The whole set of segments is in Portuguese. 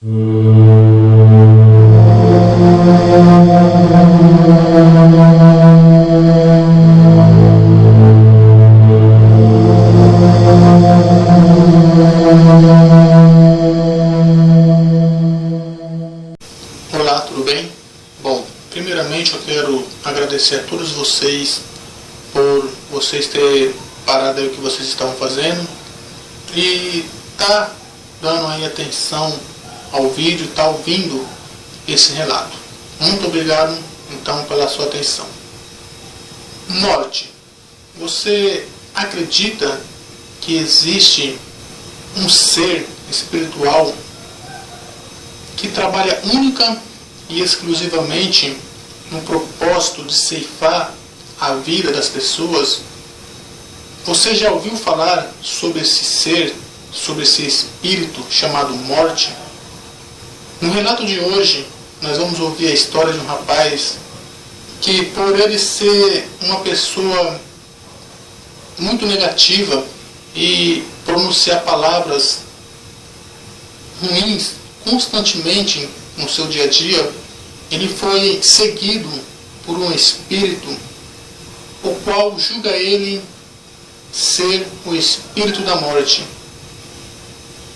Olá, tudo bem? Bom, primeiramente eu quero agradecer a todos vocês por vocês terem parado aí o que vocês estavam fazendo e tá dando aí atenção ao vídeo, tá ouvindo esse relato. Muito obrigado então pela sua atenção. Morte. Você acredita que existe um ser espiritual que trabalha única e exclusivamente no propósito de ceifar a vida das pessoas? Você já ouviu falar sobre esse ser, sobre esse espírito chamado morte? No relato de hoje, nós vamos ouvir a história de um rapaz que, por ele ser uma pessoa muito negativa e pronunciar palavras ruins constantemente no seu dia a dia, ele foi seguido por um espírito, o qual julga ele ser o espírito da morte.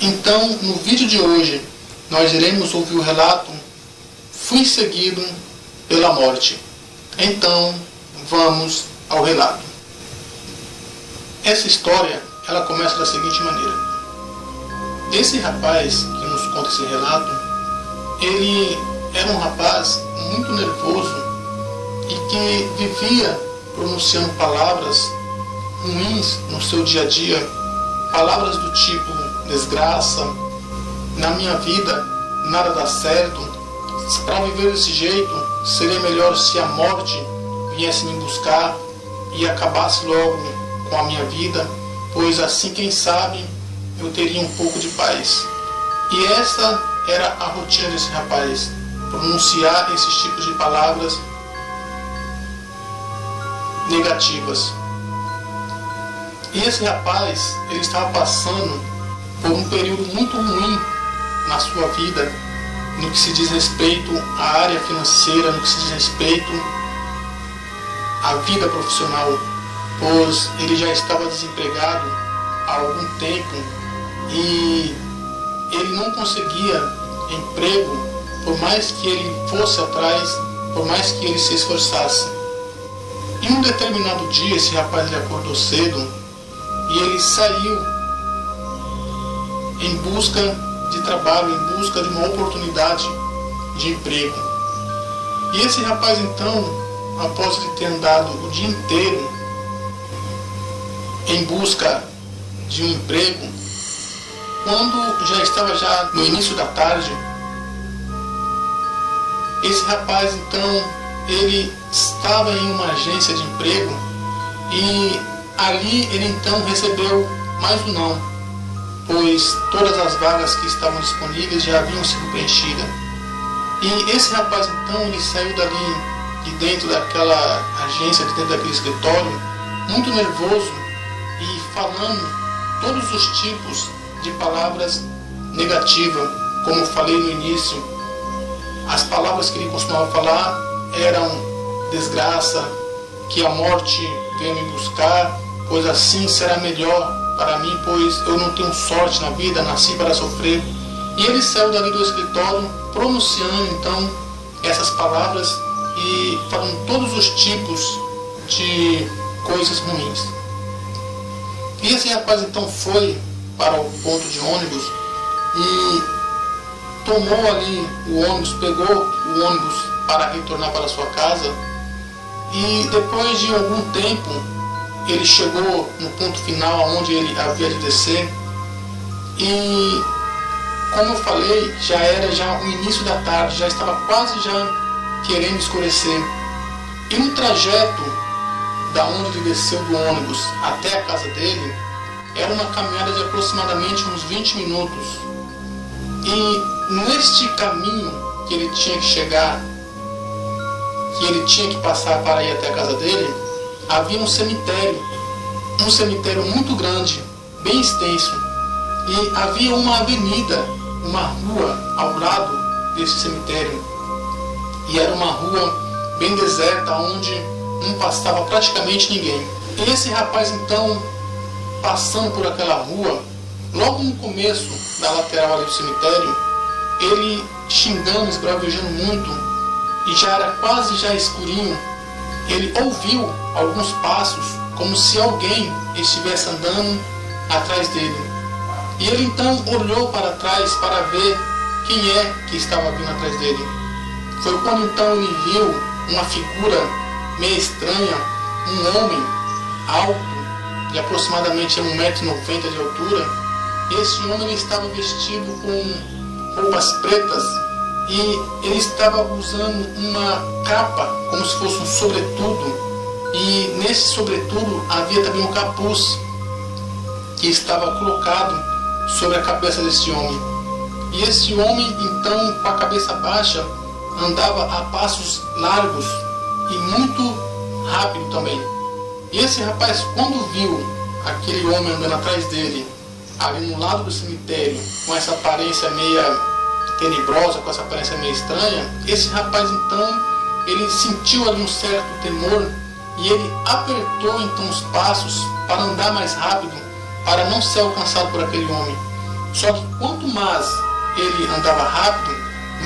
Então, no vídeo de hoje, nós iremos ouvir o relato "Fui seguido pela morte". Então, vamos ao relato. Essa história, ela começa da seguinte maneira. Esse rapaz que nos conta esse relato, ele era um rapaz muito nervoso e que vivia pronunciando palavras ruins no seu dia a dia, palavras do tipo desgraça, na minha vida nada dá certo, para viver desse jeito seria melhor se a morte viesse me buscar e acabasse logo com a minha vida, pois assim, quem sabe, eu teria um pouco de paz. E essa era a rotina desse rapaz, pronunciar esses tipos de palavras negativas. E esse rapaz, ele estava passando por um período muito ruim na sua vida, no que se diz respeito à área financeira, no que se diz respeito à vida profissional, pois ele já estava desempregado há algum tempo e ele não conseguia emprego, por mais que ele fosse atrás, por mais que ele se esforçasse. Em um determinado dia, esse rapaz ele acordou cedo e ele saiu em busca de trabalho, em busca de uma oportunidade de emprego. E esse rapaz então, após ele ter andado o dia inteiro em busca de um emprego, quando já estava no início da tarde, esse rapaz então, ele estava em uma agência de emprego e ali ele então recebeu mais um não, pois todas as vagas que estavam disponíveis já haviam sido preenchidas. E esse rapaz então, ele saiu dali, de dentro daquela agência, de dentro daquele escritório, muito nervoso e falando todos os tipos de palavras negativas. Como falei no início, as palavras que ele costumava falar eram desgraça, que a morte venha me buscar, pois assim será melhor para mim, pois eu não tenho sorte na vida, nasci para sofrer. E ele saiu dali do escritório pronunciando então essas palavras e falando todos os tipos de coisas ruins. E esse rapaz então foi para o ponto de ônibus e tomou ali o ônibus, pegou o ônibus para retornar para sua casa. E depois de algum tempo, ele chegou no ponto final onde ele havia de descer. E, como eu falei, já era o início da tarde, já estava quase já querendo escurecer. E no trajeto da onde ele desceu do ônibus até a casa dele, era uma caminhada de aproximadamente uns 20 minutos. E neste caminho que ele tinha que chegar, que ele tinha que passar para ir até a casa dele, havia um cemitério muito grande, bem extenso, e havia uma avenida, uma rua, ao lado desse cemitério. E era uma rua bem deserta, onde não passava praticamente ninguém. E esse rapaz então, passando por aquela rua, logo no começo da lateral ali do cemitério, ele xingando, esbravejando muito, e já era quase já escurinho, ele ouviu alguns passos, como se alguém estivesse andando atrás dele. E ele então olhou para trás para ver quem é que estava vindo atrás dele. Foi quando então ele viu uma figura meio estranha, um homem alto, de aproximadamente 1,90 m de altura. Esse homem ele estava vestido com roupas pretas e ele estava usando uma capa, como se fosse um sobretudo, e nesse sobretudo havia também um capuz que estava colocado sobre a cabeça desse homem. E esse homem então, com a cabeça baixa, andava a passos largos e muito rápido também. E esse rapaz, quando viu aquele homem andando atrás dele, ali no lado do cemitério, com essa aparência meia tenebrosa, com essa aparência meio estranha, esse rapaz então, ele sentiu ali um certo temor e ele apertou então os passos para andar mais rápido, para não ser alcançado por aquele homem. Só que quanto mais ele andava rápido,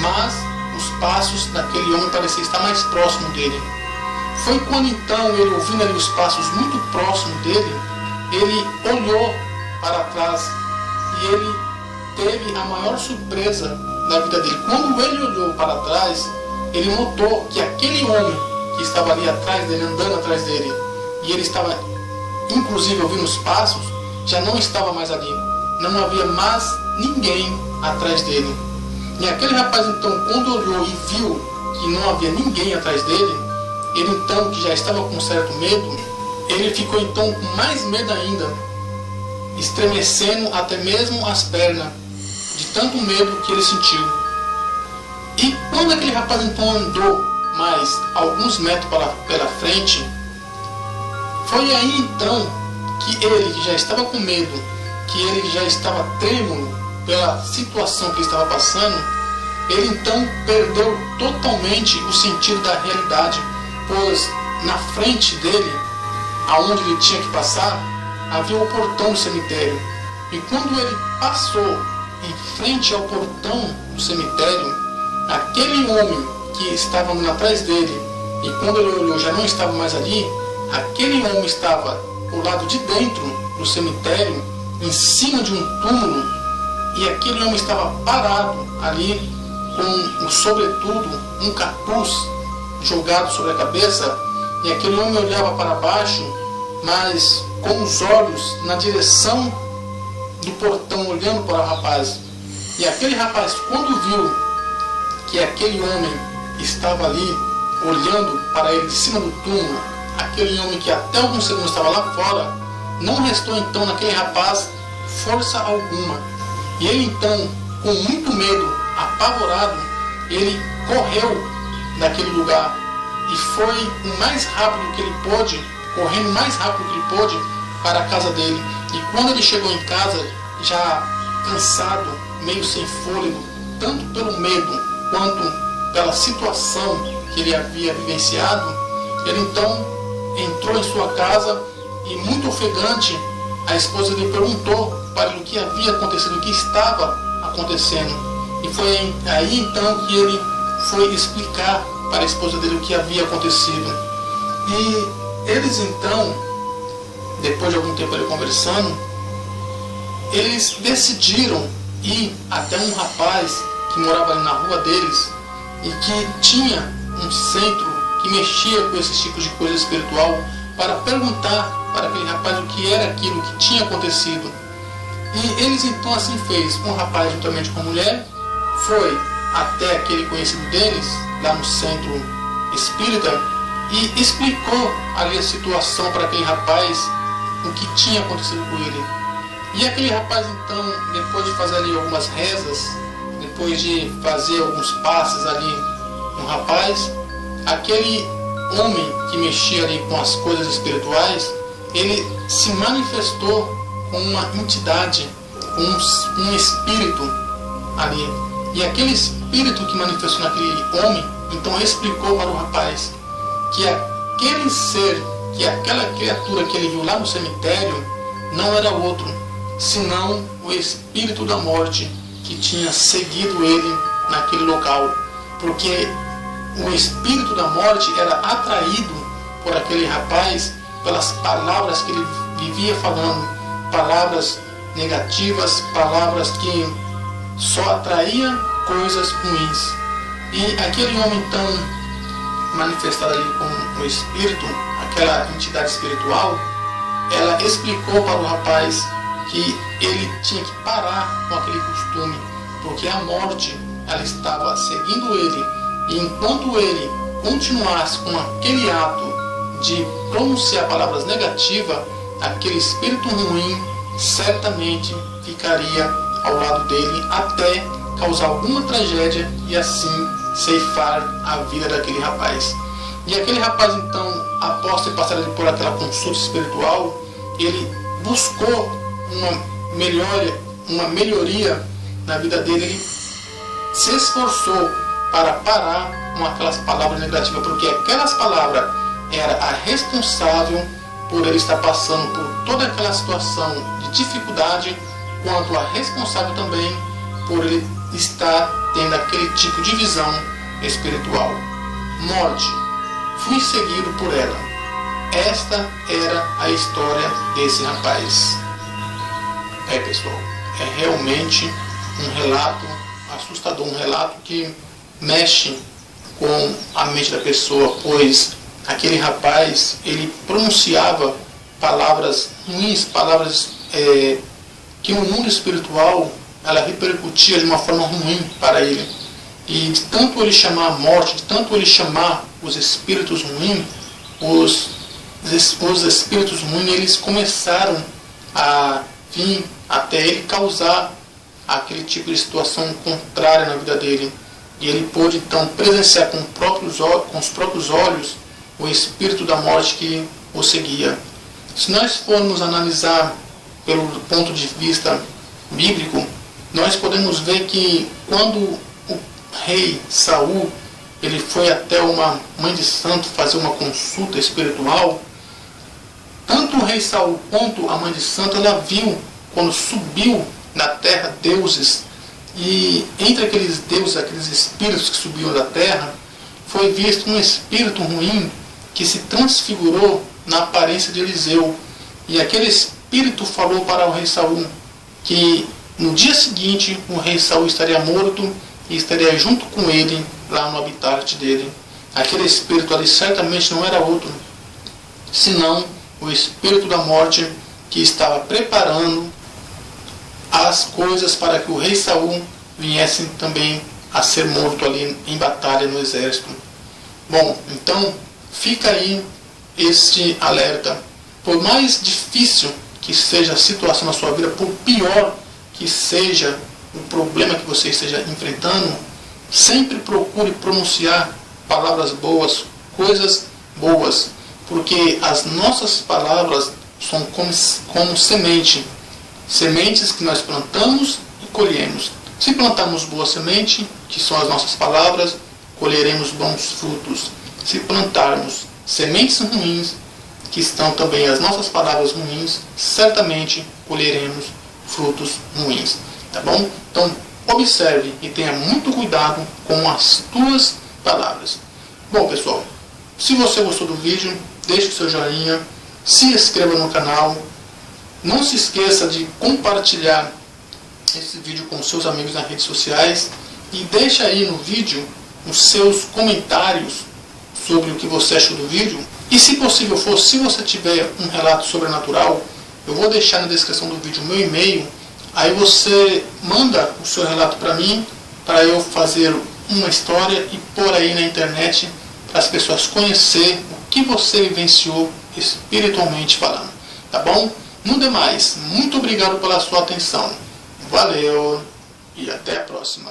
mais os passos daquele homem pareciam estar mais próximo dele. Foi quando então ele, ouvindo ali os passos muito próximos dele, ele olhou para trás e ele teve a maior surpresa da vida dele. Quando ele olhou para trás, ele notou que aquele homem que estava ali atrás dele, andando atrás dele, e ele estava inclusive ouvindo os passos, já não estava mais ali. Não havia mais ninguém atrás dele. E aquele rapaz então, quando olhou e viu que não havia ninguém atrás dele, ele então, que já estava com certo medo, ele ficou então com mais medo ainda, estremecendo até mesmo as pernas, de tanto medo que ele sentiu. E quando aquele rapaz então andou mais alguns metros pela frente, foi aí então que ele, que já estava com medo, que ele já estava trêmulo pela situação que ele estava passando, ele então perdeu totalmente o sentido da realidade, pois na frente dele, aonde ele tinha que passar, havia o portão do cemitério. E quando ele passou em frente ao portão do cemitério, aquele homem que estava andando atrás dele, e quando ele olhou já não estava mais ali, aquele homem estava do lado de dentro do cemitério, em cima de um túmulo, e aquele homem estava parado ali com um sobretudo, um capuz jogado sobre a cabeça, e aquele homem olhava para baixo, mas com os olhos na direção do portão, olhando para o rapaz. E aquele rapaz, quando viu que aquele homem estava ali olhando para ele de cima do túmulo, aquele homem que até alguns segundos estava lá fora, não restou então naquele rapaz força alguma. E ele então, com muito medo, apavorado, ele correu daquele lugar e foi o mais rápido que ele pôde, correndo o mais rápido que ele pôde para a casa dele. E quando ele chegou em casa, já cansado, meio sem fôlego, tanto pelo medo quanto pela situação que ele havia vivenciado, ele então entrou em sua casa e, muito ofegante, a esposa lhe perguntou para ele o que havia acontecido, o que estava acontecendo. E foi aí então que ele foi explicar para a esposa dele o que havia acontecido. E eles então, depois de algum tempo ali conversando, eles decidiram ir até um rapaz que morava ali na rua deles e que tinha um centro que mexia com esses tipos de coisa espiritual, para perguntar para aquele rapaz o que era aquilo que tinha acontecido. E eles então assim fez, um rapaz juntamente com a mulher, foi até aquele conhecido deles, lá no centro espírita, e explicou ali a situação para aquele rapaz, o que tinha acontecido com ele. E aquele rapaz então, depois de fazer ali algumas rezas, depois de fazer alguns passes ali no rapaz, aquele homem que mexia ali com as coisas espirituais, ele se manifestou com uma entidade, um espírito ali. E aquele espírito que manifestou naquele homem, então explicou para o rapaz que aquele ser, que aquela criatura que ele viu lá no cemitério, não era outro, senão o espírito da morte que tinha seguido ele naquele local. Porque o espírito da morte era atraído por aquele rapaz pelas palavras que ele vivia falando, palavras negativas, palavras que só atraíam coisas ruins. E aquele homem então manifestado ali com o espírito, aquela entidade espiritual, ela explicou para o rapaz que ele tinha que parar com aquele costume, porque a morte ela estava seguindo ele, e enquanto ele continuasse com aquele ato de pronunciar palavras negativas, aquele espírito ruim certamente ficaria ao lado dele até causar alguma tragédia e assim ceifar a vida daquele rapaz. E aquele rapaz então, após ter passado por aquela consulta espiritual, ele buscou uma melhoria na vida dele. Ele se esforçou para parar com aquelas palavras negativas, porque aquelas palavras era a responsável por ele estar passando por toda aquela situação de dificuldade, quanto a responsável também por ele estar tendo aquele tipo de visão espiritual. Morte, fui seguido por ela. Esta era a história desse rapaz. Pessoal, é realmente um relato assustador, um relato que mexe com a mente da pessoa, pois aquele rapaz, ele pronunciava palavras ruins, palavras que no mundo espiritual ela repercutia de uma forma ruim para ele. E de tanto ele chamar a morte, de tanto ele chamar os espíritos ruins, os espíritos ruins, eles começaram a vir até ele causar aquele tipo de situação contrária na vida dele. E ele pôde então presenciar com os próprios olhos o espírito da morte que o seguia. Se nós formos analisar pelo ponto de vista bíblico, nós podemos ver que quando o rei Saul ele foi até uma mãe de santo fazer uma consulta espiritual, tanto o rei Saul quanto a mãe de santo, ela viu quando subiu na terra deuses, e entre aqueles deuses, aqueles espíritos que subiam da terra, foi visto um espírito ruim que se transfigurou na aparência de Eliseu. E aquele espírito falou para o rei Saul que no dia seguinte o rei Saul estaria morto e estaria junto com ele lá no habitat dele. Aquele espírito ali certamente não era outro senão o espírito da morte que estava preparando as coisas para que o rei Saul viesse também a ser morto ali em batalha no exército. Bom, então fica aí este alerta. Por mais difícil que seja a situação na sua vida, por pior que seja o problema que você esteja enfrentando, sempre procure pronunciar palavras boas, coisas boas, porque as nossas palavras são como sementes que nós plantamos e colhemos. Se plantarmos boa semente, que são as nossas palavras, colheremos bons frutos. Se plantarmos sementes ruins, que estão também as nossas palavras ruins, certamente colheremos frutos ruins. Tá bom? Então, observe e tenha muito cuidado com as tuas palavras. Bom, pessoal, se você gostou do vídeo, deixe o seu joinha, se inscreva no canal, não se esqueça de compartilhar esse vídeo com seus amigos nas redes sociais e deixe aí no vídeo os seus comentários sobre o que você achou do vídeo. E se possível for, se você tiver um relato sobrenatural, eu vou deixar na descrição do vídeo o meu e-mail. Aí você manda o seu relato para mim, para eu fazer uma história e pôr aí na internet para as pessoas conhecerem o que você vivenciou espiritualmente falando. Tá bom? No demais, muito obrigado pela sua atenção. Valeu e até a próxima.